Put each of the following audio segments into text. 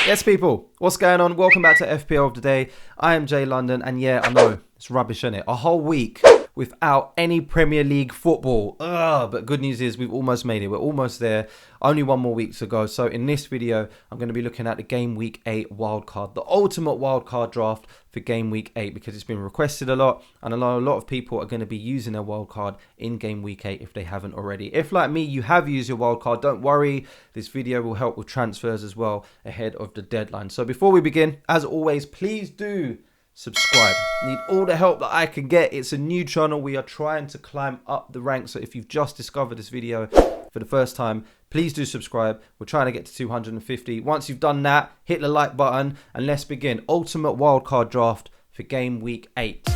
Yes, people, what's going on? Welcome back to FPL of the day. I am Jay London, and yeah, I know it's rubbish, isn't it? A whole week without any Premier League football. But good news is we've almost made it. We're almost there. Only one more week to go. So in this video, I'm going to be looking at the Game Week 8 wildcard, the ultimate wildcard draft for Game Week 8, because it's been requested a lot, and I know a lot of people are going to be using their wildcard in Game Week 8 if they haven't already. If, like me, you have used your wildcard, don't worry. This video will help with transfers as well ahead of the deadline. So before we begin, as always, please do subscribe. Need all the help that I can get. It's a new channel. We are trying to climb up the ranks. So if you've just discovered this video for the first time, please do subscribe. We're trying to get to 250. Once you've done that, hit the like button and let's begin. Ultimate wildcard draft for Game Week 8.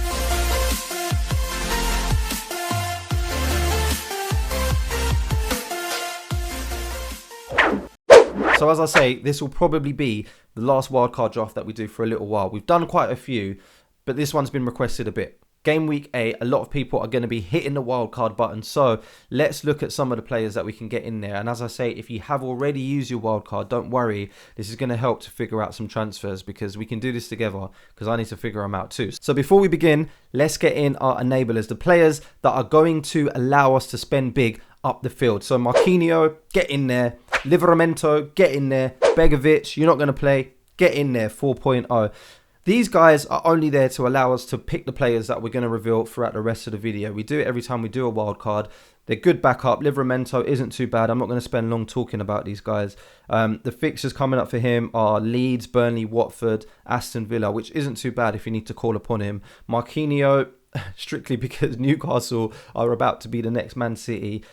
So as I say, this will probably be the last wildcard draft that we do for a little while. We've done quite a few, but this one's been requested a bit. Game Week 8, a lot of people are going to be hitting the wildcard button. So let's look at some of the players that we can get in there. And as I say, if you have already used your wildcard, don't worry. This is going to help to figure out some transfers because we can do this together, because I need to figure them out too. So before we begin, let's get in our enablers, the players that are going to allow us to spend big up the field. So Marquinhos, get in there. Livramento, get in there. Begovic, you're not going to play, get in there. 4.0. These guys are only there to allow us to pick the players that we're going to reveal throughout the rest of the video. We do it every time we do a wild card. They're good backup. Livramento isn't too bad. I'm not going to spend long talking about these guys. The fixtures coming up for him are Leeds, Burnley, Watford, Aston Villa, which isn't too bad if you need to call upon him. Marquinhos, strictly because Newcastle are about to be the next Man City.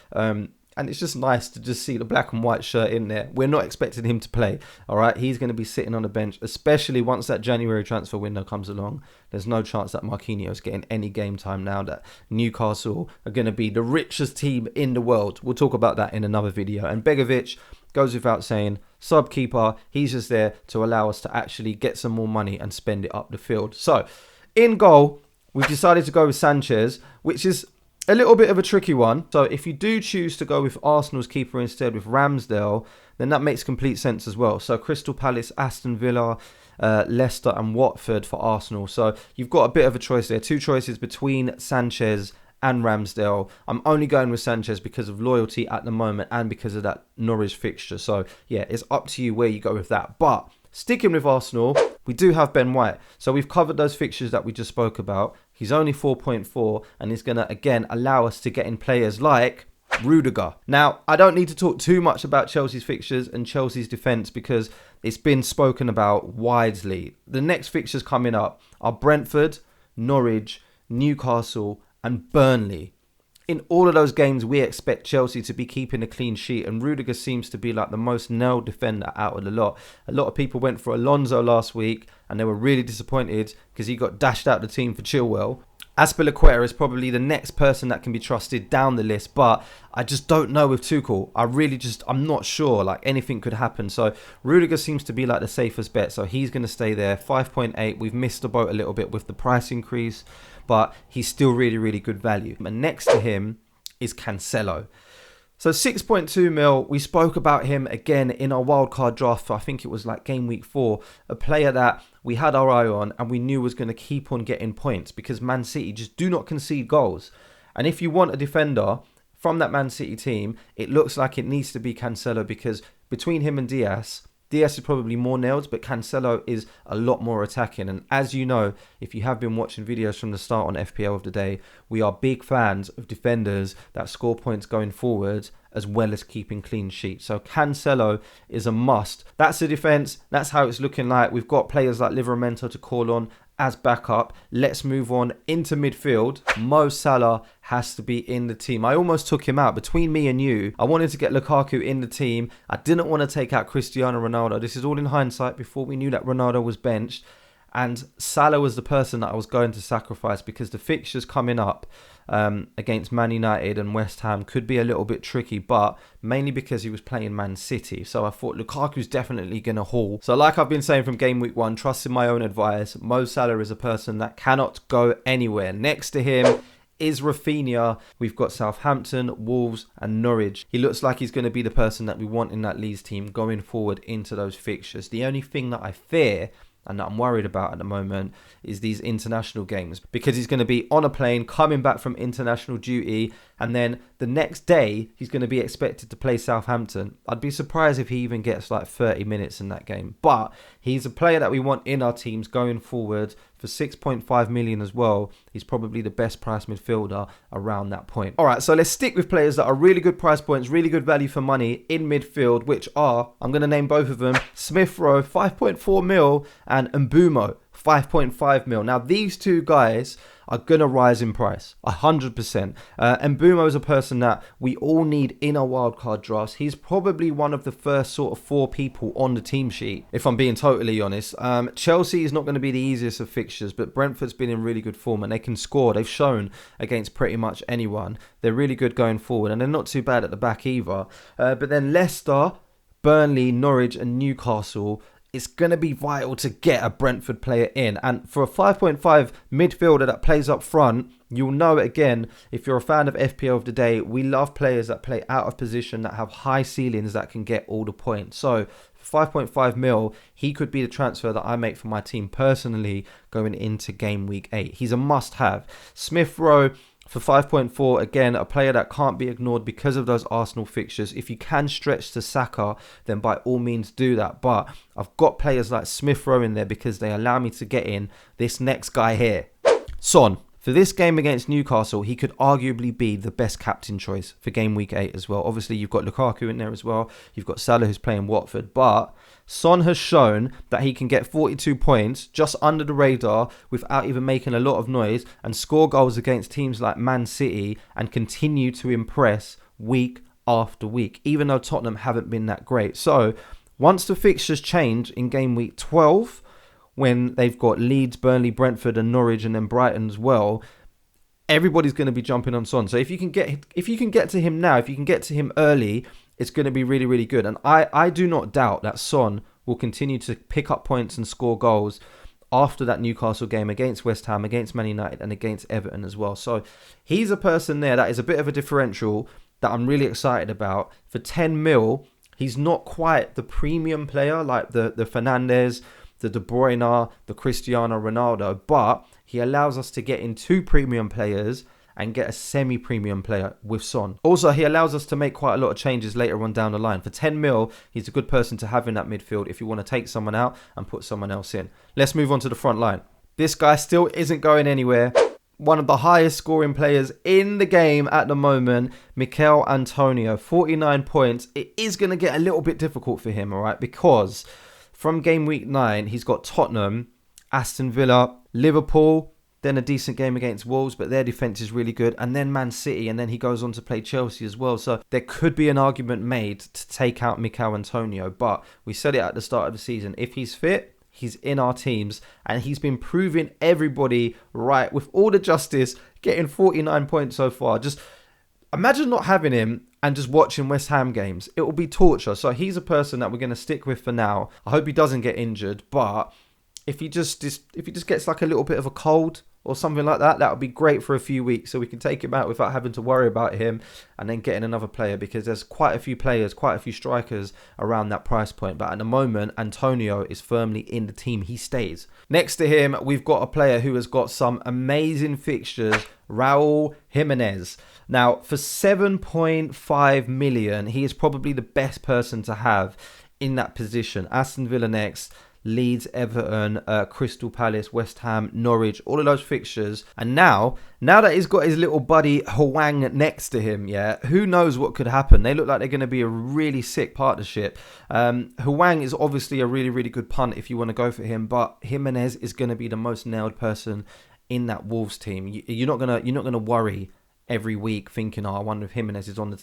And it's just nice to just see the black and white shirt in there. We're not expecting him to play, all right? He's going to be sitting on the bench, especially once that January transfer window comes along. There's no chance that Marquinhos is getting any game time now that Newcastle are going to be the richest team in the world. We'll talk about that in another video. And Begovic goes without saying, sub-keeper. He's just there to allow us to actually get some more money and spend it up the field. So, in goal, we've decided to go with Sanchez, which is a little bit of a tricky one. So if you do choose to go with Arsenal's keeper instead with Ramsdale, then that makes complete sense as well. So Crystal Palace, Aston Villa, Leicester and Watford for Arsenal. So you've got a bit of a choice there. Two choices between Sanchez and Ramsdale. I'm only going with Sanchez because of loyalty at the moment and because of that Norwich fixture. So yeah, it's up to you where you go with that. But sticking with Arsenal, we do have Ben White. So we've covered those fixtures that we just spoke about. He's only 4.4 and he's going to, again, allow us to get in players like Rudiger. Now, I don't need to talk too much about Chelsea's fixtures and Chelsea's defence because it's been spoken about widely. The next fixtures coming up are Brentford, Norwich, Newcastle and Burnley. In all of those games, we expect Chelsea to be keeping a clean sheet, and Rudiger seems to be like the most nailed defender out of the lot. A lot of people went for Alonso last week, and they were really disappointed because he got dashed out the team for Chilwell. Azpilicueta is probably the next person that can be trusted down the list, but I just don't know with Tuchel. I'm not sure. Like, anything could happen. So Rudiger seems to be like the safest bet, so he's going to stay there. 5.8. We've missed the boat a little bit with the price increase, but he's still really, really good value. And next to him is Cancelo. So 6.2 mil, we spoke about him again in our wildcard draft for, I think it was like Game Week 4, a player that we had our eye on and we knew was going to keep on getting points because Man City just do not concede goals. And if you want a defender from that Man City team, it looks like it needs to be Cancelo because between him and Diaz is probably more nailed, but Cancelo is a lot more attacking. And as you know, if you have been watching videos from the start on FPL of the day, we are big fans of defenders that score points going forward as well as keeping clean sheets. So Cancelo is a must. That's the defence. That's how it's looking like. We've got players like Livramento to call on as backup. Let's move on into midfield. Mo Salah has to be in the team. I almost took him out. Between me and you, I wanted to get Lukaku in the team. I didn't want to take out Cristiano Ronaldo. This is all in hindsight before we knew that Ronaldo was benched. And Salah was the person that I was going to sacrifice because the fixtures coming up against Man United and West Ham could be a little bit tricky, but mainly because he was playing Man City. So I thought Lukaku's definitely going to haul. So like I've been saying from Game Week 1, trust in my own advice. Mo Salah is a person that cannot go anywhere. Next to him is Rafinha. We've got Southampton, Wolves and Norwich. He looks like he's going to be the person that we want in that Leeds team going forward into those fixtures. The only thing that I fear and that I'm worried about at the moment is these international games, because he's going to be on a plane coming back from international duty, and then the next day he's going to be expected to play Southampton. I'd be surprised if he even gets like 30 minutes in that game, but he's a player that we want in our teams going forward. For 6.5 million as well, he's probably the best price midfielder around that point. All right, so let's stick with players that are really good price points, really good value for money in midfield, which are, I'm going to name both of them, Smith Rowe, 5.4 mil, and Mbumo, 5.5 mil. Now, these two guys are going to rise in price, 100%. Mbumo is a person that we all need in our wildcard drafts. He's probably one of the first sort of 4 people on the team sheet, if I'm being totally honest. Chelsea is not going to be the easiest of fixtures, but Brentford's been in really good form and they can score. They've shown against pretty much anyone. They're really good going forward and they're not too bad at the back either. But then Leicester, Burnley, Norwich and Newcastle, it's going to be vital to get a Brentford player in. And for a 5.5 midfielder that plays up front, you'll know it again. If you're a fan of FPL of the day, we love players that play out of position, that have high ceilings, that can get all the points. So for 5.5 mil, he could be the transfer that I make for my team personally going into game week 8. He's a must-have. Smith Rowe, for 5.4, again, a player that can't be ignored because of those Arsenal fixtures. If you can stretch to Saka, then by all means do that. But I've got players like Smith Rowe in there because they allow me to get in this next guy here. Son. For this game against Newcastle, he could arguably be the best captain choice for game week 8 as well. Obviously, you've got Lukaku in there as well. You've got Salah who's playing Watford. But Son has shown that he can get 42 points just under the radar without even making a lot of noise and score goals against teams like Man City and continue to impress week after week, even though Tottenham haven't been that great. So once the fixtures change in game week 12, when they've got Leeds, Burnley, Brentford and Norwich and then Brighton as well, everybody's going to be jumping on Son. So if you can get to him now, if you can get to him early, it's going to be really, really good. And I do not doubt that Son will continue to pick up points and score goals after that Newcastle game against West Ham, against Man United and against Everton as well. So he's a person there that is a bit of a differential that I'm really excited about. For 10 mil, he's not quite the premium player like the Fernandes, the De Bruyne, the Cristiano Ronaldo, but he allows us to get in 2 premium players and get a semi-premium player with Son. Also, he allows us to make quite a lot of changes later on down the line. For 10 mil, he's a good person to have in that midfield if you want to take someone out and put someone else in. Let's move on to the front line. This guy still isn't going anywhere. One of the highest scoring players in the game at the moment, Mikel Antonio, 49 points. It is going to get a little bit difficult for him, all right, because from game week 9, he's got Tottenham, Aston Villa, Liverpool, then a decent game against Wolves, but their defence is really good, and then Man City, and then he goes on to play Chelsea as well. So there could be an argument made to take out Mikel Antonio, but we said it at the start of the season. If he's fit, he's in our teams, and he's been proving everybody right with all the justice, getting 49 points so far. Just imagine not having him and just watching West Ham games. It will be torture. So he's a person that we're going to stick with for now. I hope he doesn't get injured, but if he just gets like a little bit of a cold or something like that, that would be great for a few weeks so we can take him out without having to worry about him and then getting another player, because there's quite a few players, quite a few strikers around that price point. But at the moment, Antonio is firmly in the team. He stays. Next to him, we've got a player who has got some amazing fixtures, Raul Jimenez. Now, for 7.5 million, he is probably the best person to have in that position. Aston Villa next, Leeds, Everton, Crystal Palace, West Ham, Norwich, all of those fixtures. And now that he's got his little buddy Hwang next to him, yeah, who knows what could happen? They look like they're going to be a really sick partnership. Hwang is obviously a really, really good punt if you want to go for him, but Jimenez is going to be the most nailed person in that Wolves team. You're not gonna worry every week thinking, I wonder if Jimenez is on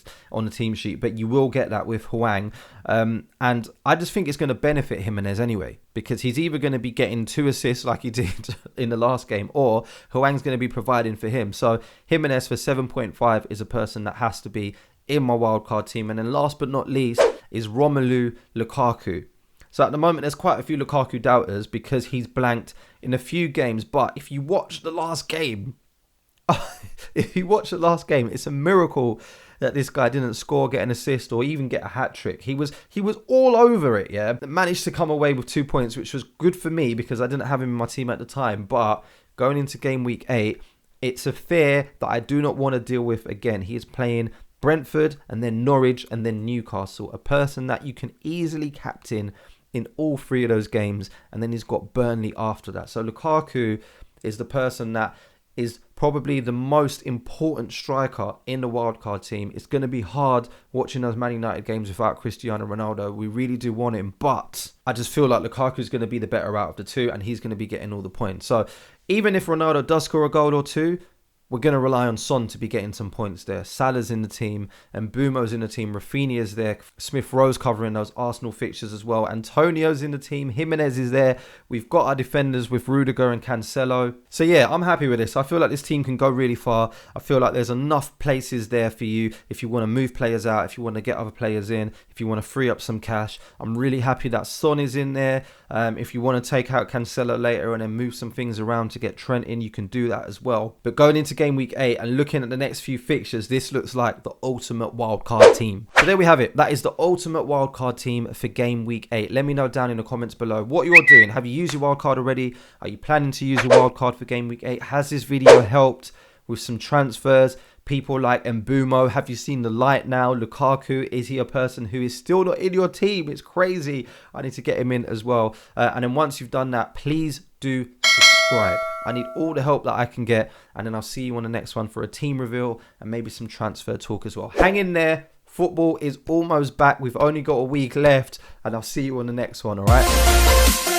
the team sheet, but you will get that with Hwang. And I just think it's going to benefit Jimenez anyway, because he's either going to be getting 2 assists like he did in the last game, or Hwang's going to be providing for him. So Jimenez for 7.5 is a person that has to be in my wildcard team. And then last but not least is Romelu Lukaku. So at the moment, there's quite a few Lukaku doubters because he's blanked in a few games. But if you watch the last game, If you watch the last game, it's a miracle that this guy didn't score, get an assist, or even get a hat trick. He was all over it, yeah. Managed to come away with 2 points, which was good for me because I didn't have him in my team at the time. But going into game week 8, it's a fear that I do not want to deal with again. He is playing Brentford and then Norwich and then Newcastle, a person that you can easily captain in all 3 of those games, and then he's got Burnley after that. So Lukaku is the person that is probably the most important striker in the wildcard team. It's going to be hard watching those Man United games without Cristiano Ronaldo. We really do want him, but I just feel like Lukaku is going to be the better out of the two, and he's going to be getting all the points. So even if Ronaldo does score a goal or two, we're going to rely on Son to be getting some points there. Salah's in the team, and Mbumo's in the team. Rafinha's there. Smith Rowe's covering those Arsenal fixtures as well. Antonio's in the team. Jimenez is there. We've got our defenders with Rudiger and Cancelo. So yeah, I'm happy with this. I feel like this team can go really far. I feel like there's enough places there for you if you want to move players out, if you want to get other players in, if you want to free up some cash. I'm really happy that Son is in there. If you want to take out Cancelo later and then move some things around to get Trent in, you can do that as well. But going into game week 8 and looking at the next few fixtures, this looks like the ultimate wildcard team. So there we have it. That is the ultimate wildcard team for game week 8. Let me know down in the comments below what you're doing. Have you used your wildcard already? Are you planning to use your wildcard for game week 8? Has this video helped with some transfers? People like Mbumo, have you seen the light now? Lukaku, is he a person who is still not in your team? It's crazy. I need to get him in as well. And then once you've done that, please do subscribe. I need all the help that I can get. And then I'll see you on the next one for a team reveal and maybe some transfer talk as well. Hang in there. Football is almost back. We've only got a week left. And I'll see you on the next one, all right?